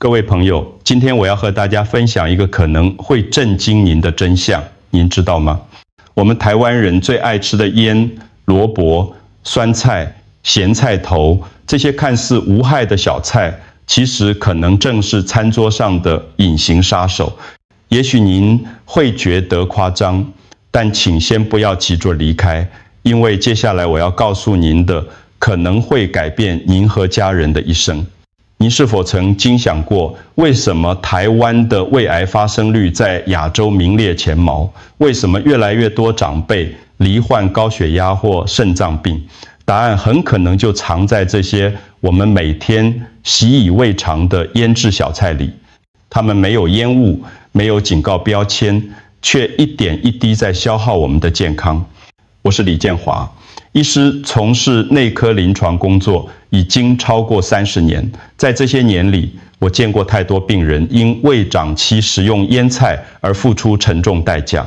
各位朋友，今天我要和大家分享一个可能会震惊您的真相，您知道吗？我们台湾人最爱吃的腌、萝卜、酸菜、咸菜头，这些看似无害的小菜，其实可能正是餐桌上的隐形杀手。也许您会觉得夸张，但请先不要急着离开，因为接下来我要告诉您的，可能会改变您和家人的一生。您是否曾经想过，为什么台湾的胃癌发生率在亚洲名列前茅？为什么越来越多长辈罹患高血压或肾脏病？答案很可能就藏在这些我们每天习以为常的腌制小菜里。它们没有烟雾，没有警告标签，却一点一滴在消耗我们的健康。我是李建华，医师从事内科临床工作已经超过30年，在这些年里，我见过太多病人因胃长期食用腌菜而付出沉重代价。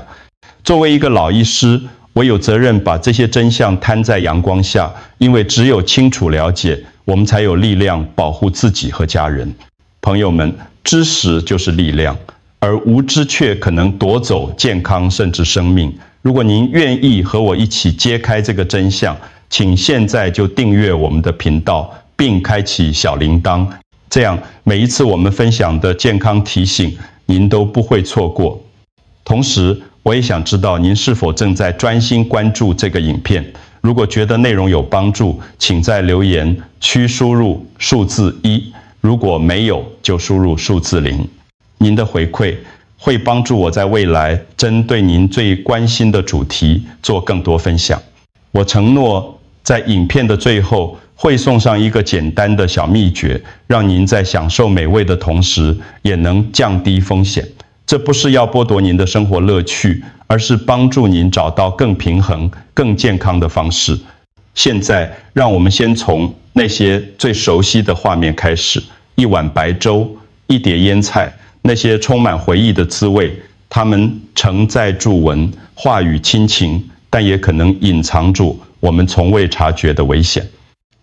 作为一个老医师，我有责任把这些真相摊在阳光下，因为只有清楚了解，我们才有力量保护自己和家人。朋友们，知识就是力量，而无知却可能夺走健康甚至生命。如果您愿意和我一起揭开这个真相，请现在就订阅我们的频道，并开启小铃铛，这样每一次我们分享的健康提醒，您都不会错过。同时，我也想知道您是否正在专心关注这个影片。如果觉得内容有帮助，请在留言区输入数字1，如果没有，就输入数字0。您的回馈会帮助我在未来针对您最关心的主题做更多分享。我承诺在影片的最后会送上一个简单的小秘诀，让您在享受美味的同时也能降低风险。这不是要剥夺您的生活乐趣，而是帮助您找到更平衡、更健康的方式。现在让我们先从那些最熟悉的画面开始：一碗白粥，一碟腌菜，那些充满回忆的滋味，它们承载住文，话语亲情，但也可能隐藏住我们从未察觉的危险。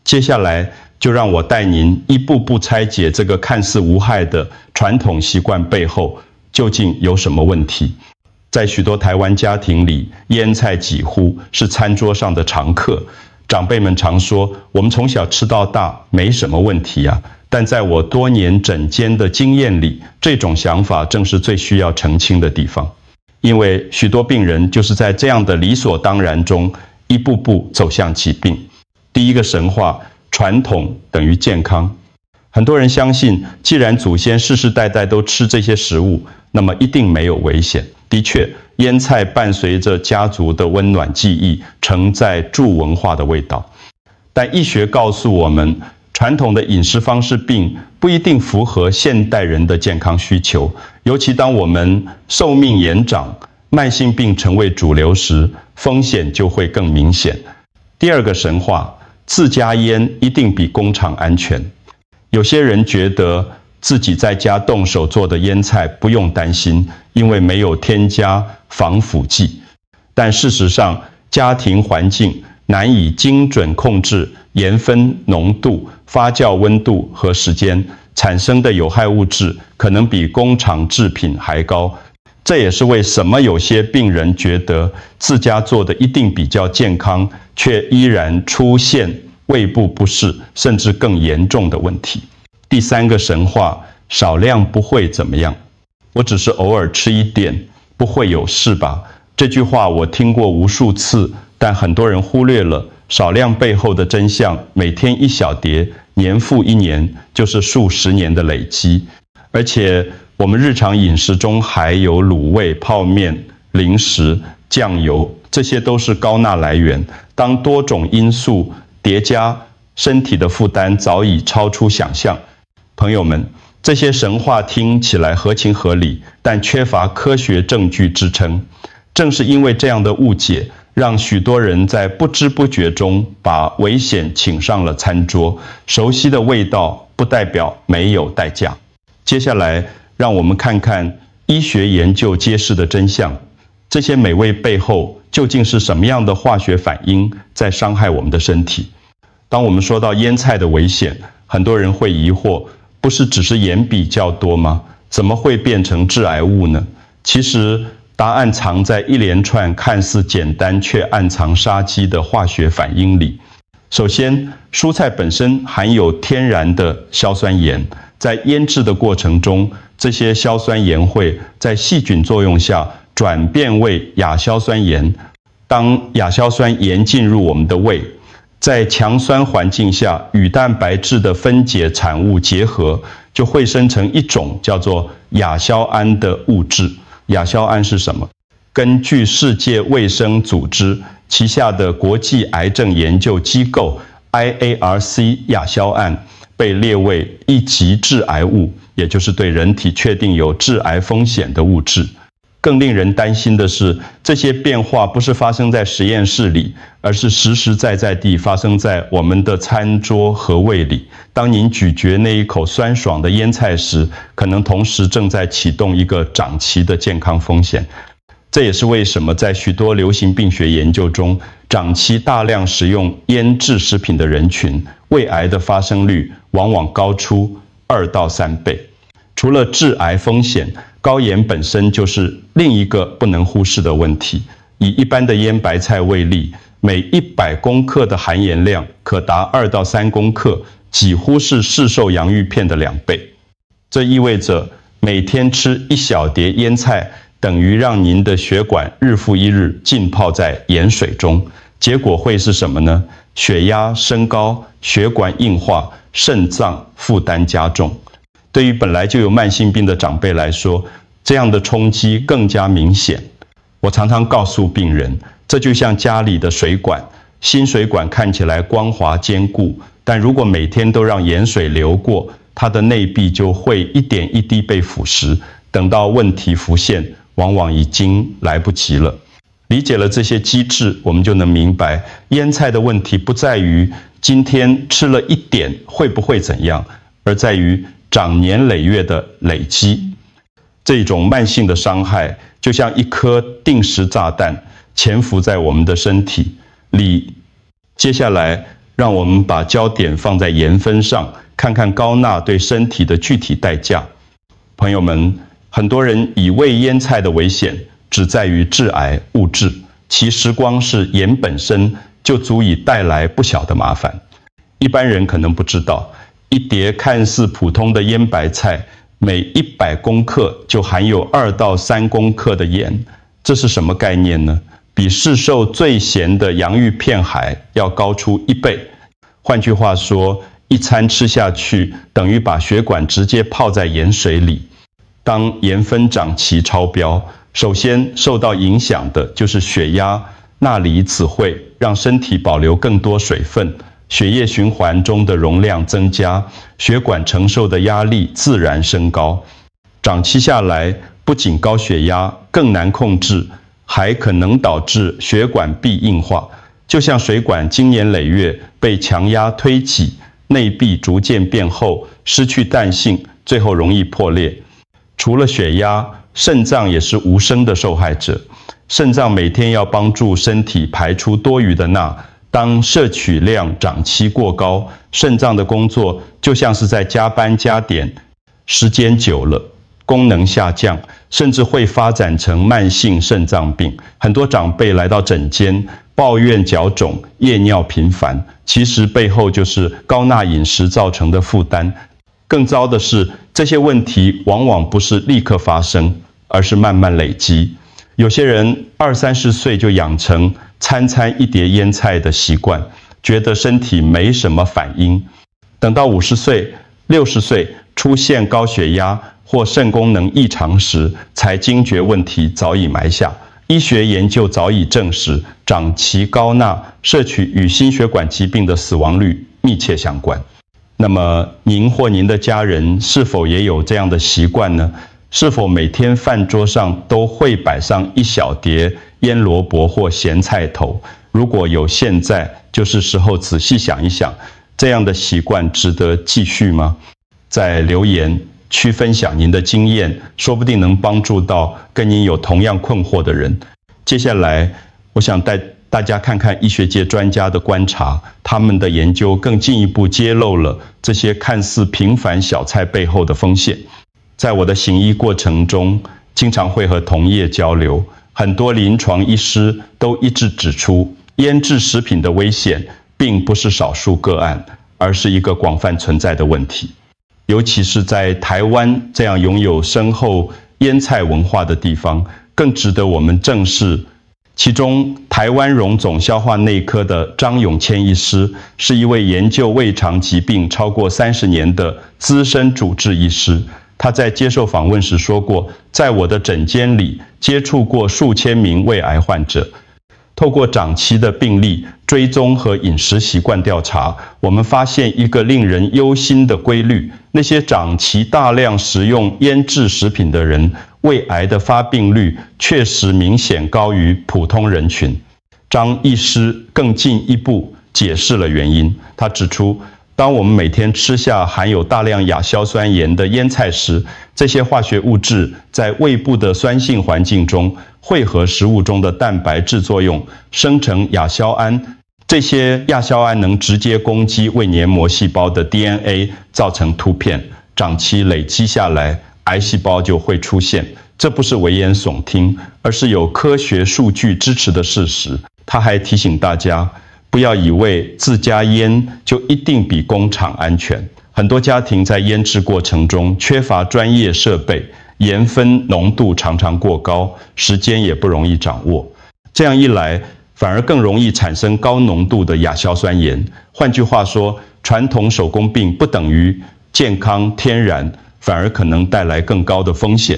接下来就让我带您一步步拆解这个看似无害的传统习惯背后究竟有什么问题。在许多台湾家庭里，腌菜几乎是餐桌上的常客。长辈们常说，我们从小吃到大，没什么问题啊。但在我多年诊间的经验里，这种想法正是最需要澄清的地方。因为许多病人就是在这样的理所当然中，一步步走向疾病。第一个神话，传统等于健康。很多人相信，既然祖先世世代代都吃这些食物，那么一定没有危险。的确，腌菜伴随着家族的温暖记忆，承载住文化的味道。但医学告诉我们，传统的饮食方式并不一定符合现代人的健康需求，尤其当我们寿命延长，慢性病成为主流时，风险就会更明显。第二个神话，自家腌一定比工厂安全。有些人觉得自己在家动手做的腌菜不用担心，因为没有添加防腐剂。但事实上，家庭环境难以精准控制盐分浓度、发酵温度和时间，产生的有害物质可能比工厂制品还高。这也是为什么有些病人觉得自家做的一定比较健康，却依然出现胃部不适，甚至更严重的问题。第三个神话，少量不会怎么样。我只是偶尔吃一点，不会有事吧？这句话我听过无数次，但很多人忽略了少量背后的真相。每天一小碟，年复一年，就是数十年的累积。而且我们日常饮食中还有卤味、泡面、零食、酱油，这些都是高钠来源。当多种因素叠加，身体的负担早已超出想象。朋友们，这些神话听起来合情合理，但缺乏科学证据支撑。正是因为这样的误解，让许多人在不知不觉中把危险请上了餐桌。熟悉的味道不代表没有代价。接下来，让我们看看医学研究揭示的真相。这些美味背后究竟是什么样的化学反应在伤害我们的身体？当我们说到腌菜的危险，很多人会疑惑，不是只是盐比较多吗？怎么会变成致癌物呢？其实答案藏在一连串看似简单却暗藏杀机的化学反应里。首先，蔬菜本身含有天然的硝酸盐，在腌制的过程中，这些硝酸盐会在细菌作用下转变为亚硝酸盐。当亚硝酸盐进入我们的胃，在强酸环境下与蛋白质的分解产物结合，就会生成一种叫做亚硝胺的物质。亚硝胺是什么？根据世界卫生组织旗下的国际癌症研究机构 IARC， 亚硝胺被列为一级致癌物，也就是对人体确定有致癌风险的物质。更令人担心的是，这些变化不是发生在实验室里，而是实实在在地发生在我们的餐桌和胃里。当您咀嚼那一口酸爽的腌菜时，可能同时正在启动一个长期的健康风险。这也是为什么在许多流行病学研究中，长期大量食用腌制食品的人群，胃癌的发生率往往高出2到3倍。除了致癌风险，高盐本身就是另一个不能忽视的问题。以一般的腌白菜为例，每100公克的含盐量可达2到3公克，几乎是市售洋芋片的2倍。这意味着每天吃1小碟腌菜，等于让您的血管日复一日浸泡在盐水中。结果会是什么呢？血压升高，血管硬化，肾脏负担加重。对于本来就有慢性病的长辈来说，这样的冲击更加明显。我常常告诉病人，这就像家里的水管，新水管看起来光滑坚固，但如果每天都让盐水流过，它的内壁就会一点一滴被腐蚀，等到问题浮现，往往已经来不及了。理解了这些机制，我们就能明白，腌菜的问题不在于今天吃了一点会不会怎样，而在于长年累月的累积。这种慢性的伤害就像一颗定时炸弹潜伏在我们的身体里。接下来让我们把焦点放在盐分上，看看高钠对身体的具体代价。朋友们，很多人以为腌菜的危险只在于致癌物质，其实光是盐本身就足以带来不小的麻烦。一般人可能不知道，一碟看似普通的腌白菜，每100公克就含有2到3公克的盐。这是什么概念呢？比市售最咸的洋芋片还要高出1倍。换句话说，一餐吃下去，等于把血管直接泡在盐水里。当盐分长期超标，首先受到影响的就是血压，钠离子会让身体保留更多水分，血液循环中的容量增加，血管承受的压力自然升高。长期下来，不仅高血压更难控制，还可能导致血管壁硬化，就像水管经年累月被强压推挤，内壁逐渐变厚，失去弹性，最后容易破裂。除了血压，肾脏也是无声的受害者。肾脏每天要帮助身体排出多余的钠，当摄取量长期过高，肾脏的工作就像是在加班加点，时间久了，功能下降，甚至会发展成慢性肾脏病。很多长辈来到诊间，抱怨脚肿、夜尿频繁，其实背后就是高钠饮食造成的负担。更糟的是，这些问题往往不是立刻发生，而是慢慢累积。有些人20-30岁就养成餐餐一碟腌菜的习惯，觉得身体没什么反应。等到50岁、60岁出现高血压或肾功能异常时，才惊觉问题早已埋下。医学研究早已证实，长期高钠摄取与心血管疾病的死亡率密切相关。那么您或您的家人是否也有这样的习惯呢？是否每天饭桌上都会摆上一小碟腌萝卜或咸菜头？如果有，现在就是时候仔细想一想，这样的习惯值得继续吗？在留言区分享您的经验，说不定能帮助到跟您有同样困惑的人。接下来，我想带大家看看医学界专家的观察，他们的研究更进一步揭露了这些看似平凡小菜背后的风险。在我的行医过程中，经常会和同业交流，很多临床医师都一致指出，腌制食品的危险并不是少数个案，而是一个广泛存在的问题。尤其是在台湾这样拥有深厚腌菜文化的地方，更值得我们正视。其中，台湾荣总消化内科的张永谦医师是一位研究胃肠疾病超过30年的资深主治医师。他在接受访问时说过，在我的诊间里接触过数千名胃癌患者，透过长期的病例追踪和饮食习惯调查，我们发现一个令人忧心的规律：那些长期大量食用腌制食品的人，胃癌的发病率确实明显高于普通人群。张医师更进一步解释了原因，他指出，当我们每天吃下含有大量亚硝酸盐的腌菜时，这些化学物质在胃部的酸性环境中汇合食物中的蛋白质作用，生成亚硝胺。这些亚硝胺能直接攻击胃黏膜细胞的 DNA， 造成突变，长期累积下来，癌细胞就会出现。这不是危言耸听，而是有科学数据支持的事实。他还提醒大家，不要以为自家腌就一定比工厂安全。很多家庭在腌制过程中缺乏专业设备，盐分浓度常常过高，时间也不容易掌握。这样一来，反而更容易产生高浓度的亚硝酸盐。换句话说，传统手工病不等于健康天然，反而可能带来更高的风险。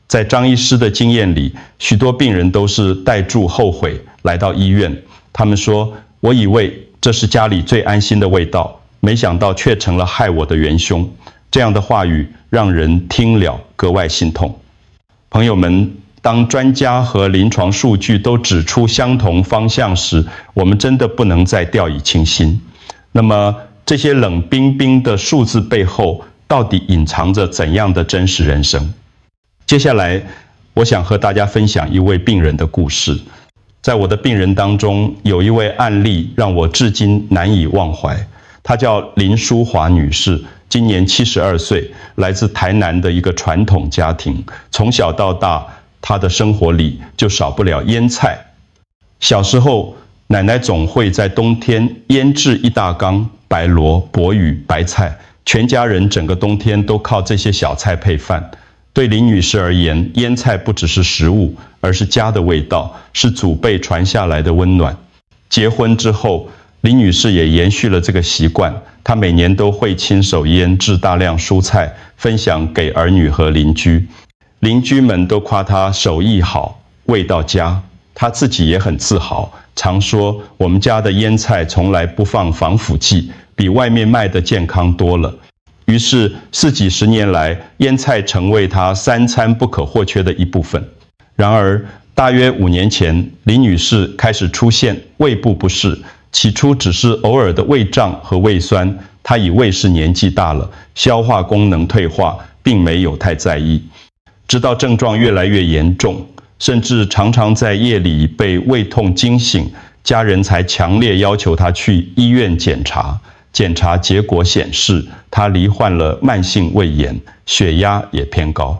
在张医师的经验里，许多病人都是带住后悔来到医院。他们说，我以为这是家里最安心的味道，没想到却成了害我的元凶。这样的话语让人听了格外心痛。朋友们，当专家和临床数据都指出相同方向时，我们真的不能再掉以轻心。那么，这些冷冰冰的数字背后，到底隐藏着怎样的真实人生？接下来，我想和大家分享一位病人的故事。在我的病人当中，有一位案例让我至今难以忘怀。她叫林淑华女士，今年72岁，来自台南的一个传统家庭。从小到大，她的生活里就少不了腌菜。小时候，奶奶总会在冬天腌制一大缸白萝、柏鱼、白菜，全家人整个冬天都靠这些小菜配饭。对林女士而言，腌菜不只是食物，而是家的味道，是祖辈传下来的温暖。结婚之后，林女士也延续了这个习惯，她每年都会亲手腌制大量蔬菜，分享给儿女和邻居。邻居们都夸她手艺好，味道佳。她自己也很自豪，常说我们家的腌菜从来不放防腐剂，比外面卖的健康多了。于是40几十年来，腌菜成为她3餐不可或缺的一部分。然而，大约5年前，林女士开始出现胃部不适，起初只是偶尔的胃胀和胃酸，她以为是年纪大了，消化功能退化，并没有太在意。直到症状越来越严重，甚至常常在夜里被胃痛惊醒，家人才强烈要求她去医院检查。检查结果显示，她罹患了慢性胃炎，血压也偏高。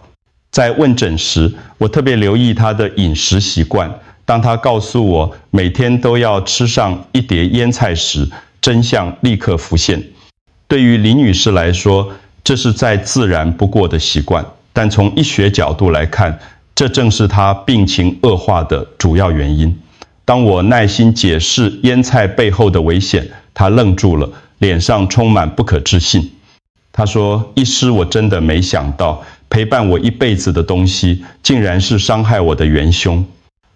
在问诊时，我特别留意她的饮食习惯。当她告诉我每天都要吃上1碟腌菜时，真相立刻浮现。对于林女士来说，这是再自然不过的习惯，但从医学角度来看，这正是她病情恶化的主要原因。当我耐心解释腌菜背后的危险，她愣住了，脸上充满不可置信。他说，医师，我真的没想到，陪伴我一辈子的东西，竟然是伤害我的元凶。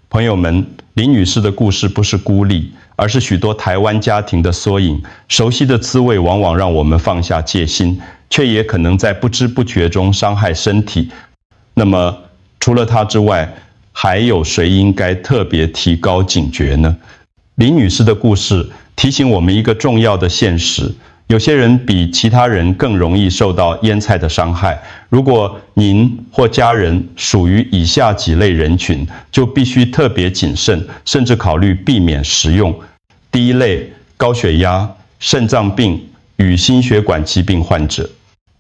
朋友们，林女士的故事不是孤立，而是许多台湾家庭的缩影。熟悉的滋味往往让我们放下戒心，却也可能在不知不觉中伤害身体。那么，除了她之外，还有谁应该特别提高警觉呢？林女士的故事提醒我们一个重要的现实：有些人比其他人更容易受到烟菜的伤害。如果您或家人属于以下几类人群，就必须特别谨慎，甚至考虑避免食用。第一类，高血压、肾脏病与心血管疾病患者。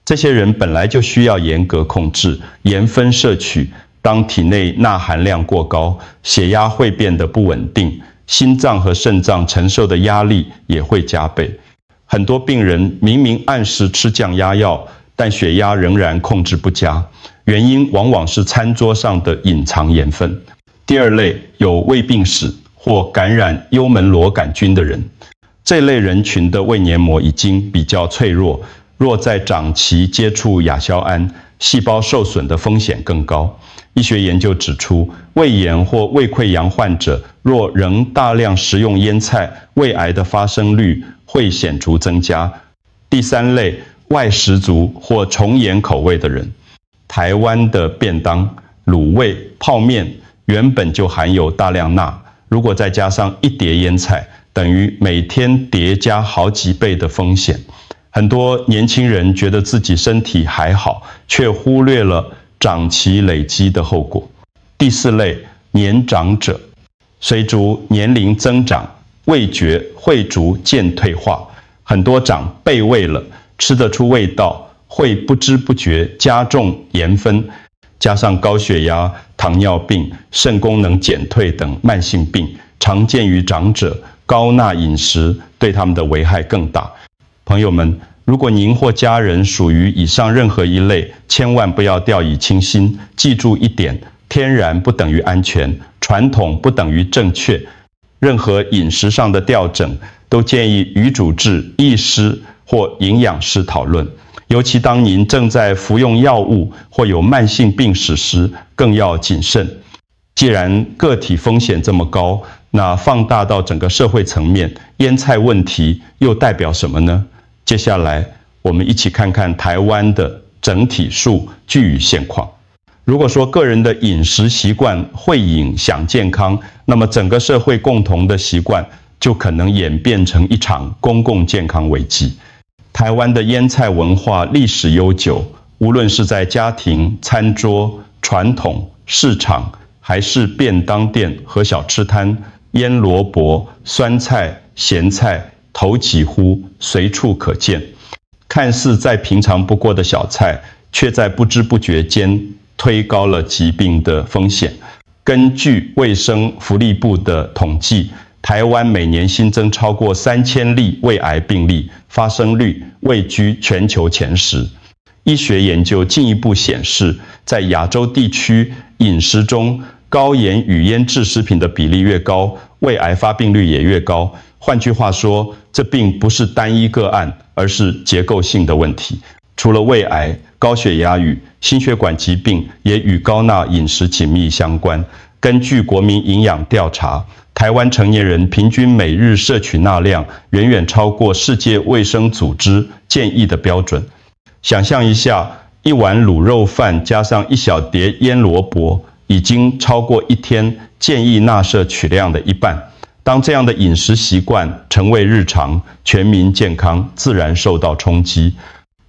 这些人本来就需要严格控制，盐分摄取。当体内钠含量过高，血压会变得不稳定，心脏和肾脏承受的压力也会加倍。很多病人明明按时吃降压药，但血压仍然控制不佳，原因往往是餐桌上的隐藏盐分。第二类，有胃病史或感染幽门螺杆菌的人。这类人群的胃黏膜已经比较脆弱，若在长期接触亚硝胺，细胞受损的风险更高。医学研究指出，胃炎或胃溃疡患者若仍大量食用腌菜，胃癌的发生率会显著增加。第三类，外食族或重盐口味的人。台湾的便当、卤味、泡面原本就含有大量钠，如果再加上一碟腌菜，等于每天叠加好几倍的风险。很多年轻人觉得自己身体还好，却忽略了长期累积的后果。第四类，年长者。随着年龄增长，味觉会逐渐退化，很多长辈味了，吃得出味道，会不知不觉加重盐分，加上高血压、糖尿病、肾功能减退等慢性病，常见于长者，高钠饮食对他们的危害更大。朋友们，如果您或家人属于以上任何一类，千万不要掉以轻心。记住一点，天然不等于安全，传统不等于正确。任何饮食上的调整，都建议与主治医师或营养师讨论。尤其当您正在服用药物或有慢性病史时，更要谨慎。既然个体风险这么高，那放大到整个社会层面，腌菜问题又代表什么呢？接下来，我们一起看看台湾的整体数据与现况。如果说个人的饮食习惯会影响健康，那么整个社会共同的习惯就可能演变成一场公共健康危机。台湾的腌菜文化历史悠久，无论是在家庭、餐桌、传统、市场，还是便当店和小吃摊，腌萝卜、酸菜、咸菜头几乎随处可见。看似再平常不过的小菜，却在不知不觉间推高了疾病的风险。根据卫生福利部的统计，台湾每年新增超过3000例胃癌病例，发生率位居全球前10。医学研究进一步显示，在亚洲地区饮食中，高盐与腌制食品的比例越高，胃癌发病率也越高。换句话说，这并不是单一个案，而是结构性的问题。除了胃癌，高血压与心血管疾病也与高钠饮食紧密相关。根据国民营养调查，台湾成年人平均每日摄取钠量远远超过世界卫生组织建议的标准。想象一下，一碗卤肉饭加上一小碟腌萝卜，已经超过一天建议钠摄取量的一半。当这样的饮食习惯成为日常，全民健康自然受到冲击。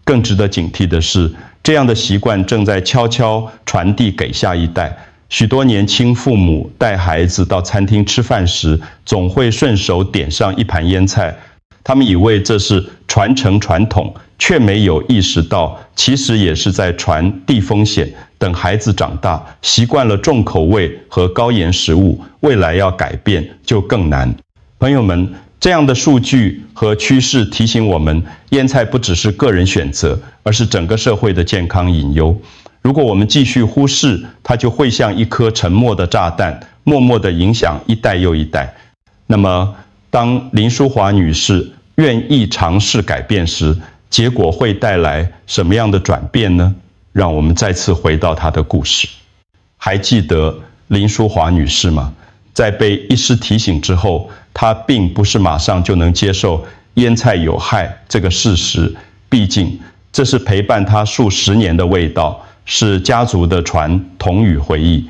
更值得警惕的是，这样的习惯正在悄悄传递给下一代。许多年轻父母带孩子到餐厅吃饭时，总会顺手点上一盘腌菜，他们以为这是传承传统，却没有意识到，其实也是在传递风险。等孩子长大，习惯了重口味和高盐食物，未来要改变就更难。朋友们，这样的数据和趋势提醒我们，腌菜不只是个人选择，而是整个社会的健康隐忧。如果我们继续忽视，它就会像一颗沉默的炸弹，默默地影响一代又一代。那么，当林淑华女士愿意尝试改变时，结果会带来什么样的转变呢？让我们再次回到她的故事。还记得林淑华女士吗？在被医师提醒之后，她并不是马上就能接受腌菜有害这个事实，毕竟这是陪伴她数十年的味道，是家族的传统与回忆。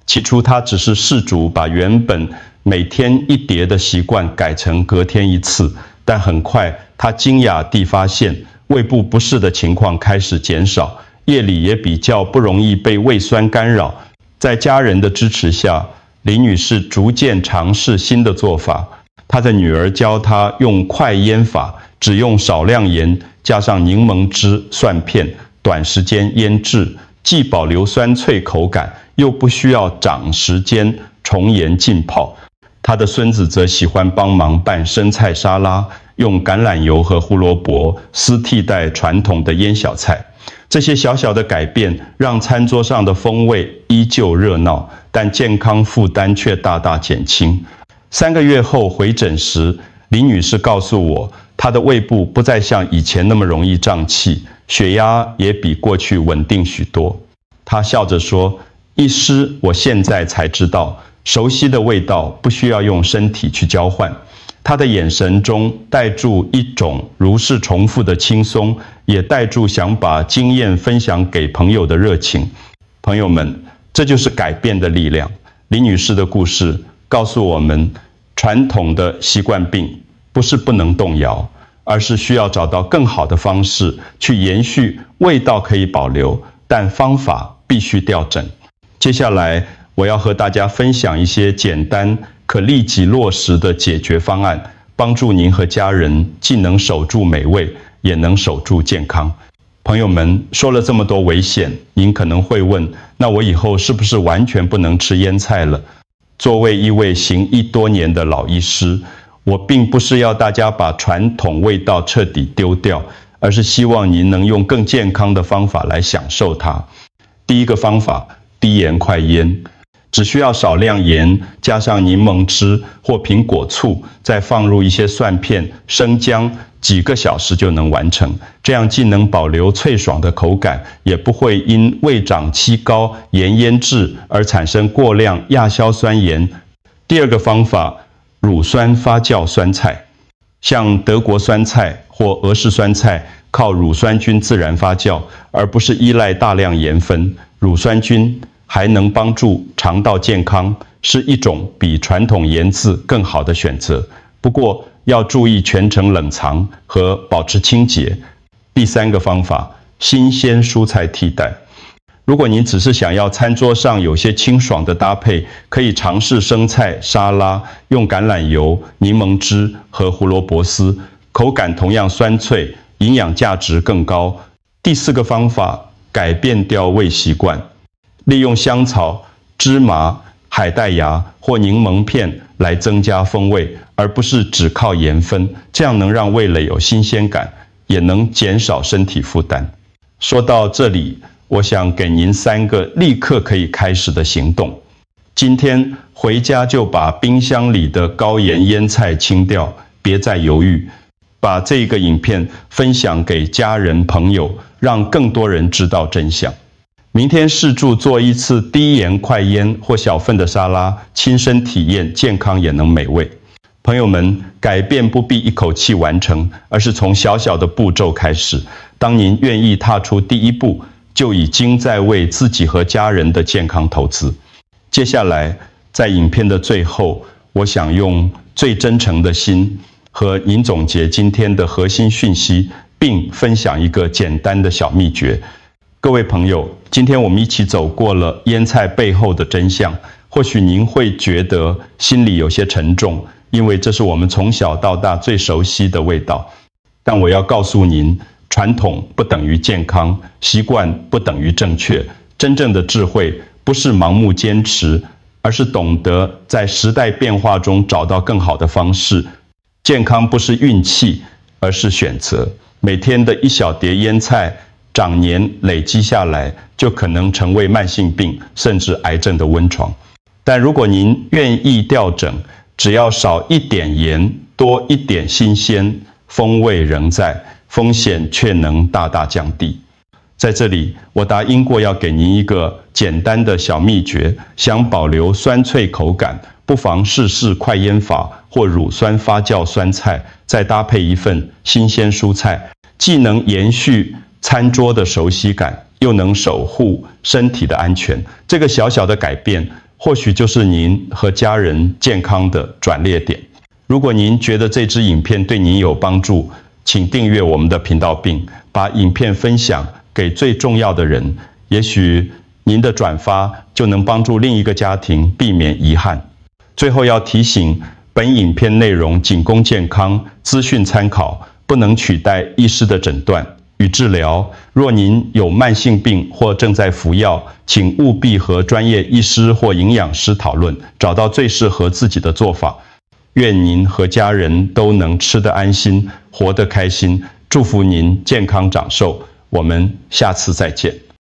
起初她只是试图把原本每天一碟的习惯改成隔天一次，但很快他惊讶地发现，胃部不适的情况开始减少，夜里也比较不容易被胃酸干扰。在家人的支持下，李女士逐渐尝试新的做法。她的女儿教她用快腌法，只用少量盐加上柠檬汁、蒜片，短时间腌制，既保留酸脆口感，又不需要长时间重盐浸泡。她的孙子则喜欢帮忙拌生菜沙拉，用橄榄油和胡萝卜丝替代传统的腌小菜。这些小小的改变让餐桌上的风味依旧热闹，但健康负担却大大减轻。3个月后回诊时，李女士告诉我，她的胃部不再像以前那么容易胀气，血压也比过去稳定许多。她笑着说：“医师，我现在才知道，熟悉的味道不需要用身体去交换。”她的眼神中带住一种如是重复的轻松，也带住想把经验分享给朋友的热情。朋友们，这就是改变的力量。李女士的故事告诉我们，传统的习惯病不是不能动摇，而是需要找到更好的方式去延续。味道可以保留，但方法必须调整。接下来我要和大家分享一些简单可立即落实的解决方案，帮助您和家人既能守住美味，也能守住健康。朋友们，说了这么多危险，您可能会问，那我以后是不是完全不能吃腌菜了？作为一位行医多年的老医师，我并不是要大家把传统味道彻底丢掉，而是希望您能用更健康的方法来享受它。第一个方法，低盐快腌。只需要少量盐，加上柠檬汁或苹果醋，再放入一些蒜片、生姜，几个小时就能完成。这样既能保留脆爽的口感，也不会因胃长期高盐腌制而产生过量亚硝酸盐。第二个方法，乳酸发酵酸菜。像德国酸菜或俄式酸菜，靠乳酸菌自然发酵，而不是依赖大量盐分。乳酸菌还能帮助肠道健康，是一种比传统盐渍更好的选择。不过要注意全程冷藏和保持清洁。第三个方法，新鲜蔬菜替代。如果您只是想要餐桌上有些清爽的搭配，可以尝试生菜沙拉，用橄榄油、柠檬汁和胡萝卜丝，口感同样酸脆，营养价值更高。第四个方法，改变掉胃习惯。利用香草、芝麻、海带芽或柠檬片来增加风味，而不是只靠盐分，这样能让味蕾有新鲜感，也能减少身体负担。说到这里，我想给您3个立刻可以开始的行动。今天回家就把冰箱里的高盐腌菜清掉，别再犹豫，把这个影片分享给家人朋友，让更多人知道真相。明天试著做一次低盐快腌或小份的沙拉，亲身体验，健康也能美味。朋友们，改变不必一口气完成，而是从小小的步骤开始。当您愿意踏出第一步，就已经在为自己和家人的健康投资。接下来，在影片的最后，我想用最真诚的心和您总结今天的核心讯息，并分享一个简单的小秘诀。各位朋友，今天我们一起走过了腌菜背后的真相，或许您会觉得心里有些沉重，因为这是我们从小到大最熟悉的味道。但我要告诉您，传统不等于健康，习惯不等于正确。真正的智慧不是盲目坚持，而是懂得在时代变化中找到更好的方式。健康不是运气，而是选择。每天的一小碟腌菜，长年累积下来，就可能成为慢性病甚至癌症的温床。但如果您愿意调整，只要少一点盐，多一点新鲜，风味仍在，风险却能大大降低。在这里，我答应过要给您一个简单的小秘诀，想保留酸脆口感，不妨试试快腌法或乳酸发酵酸菜，再搭配一份新鲜蔬菜，既能延续餐桌的熟悉感，又能守护身体的安全。这个小小的改变，或许就是您和家人健康的转捩点。如果您觉得这支影片对您有帮助，请订阅我们的频道，并把影片分享给最重要的人。也许您的转发就能帮助另一个家庭避免遗憾。最后要提醒，本影片内容仅供健康资讯参考，不能取代医师的诊断与治疗。若您有慢性病或正在服药，请务必和专业医师或营养师讨论，找到最适合自己的做法。愿您和家人都能吃得安心，活得开心。祝福您健康长寿。我们下次再见。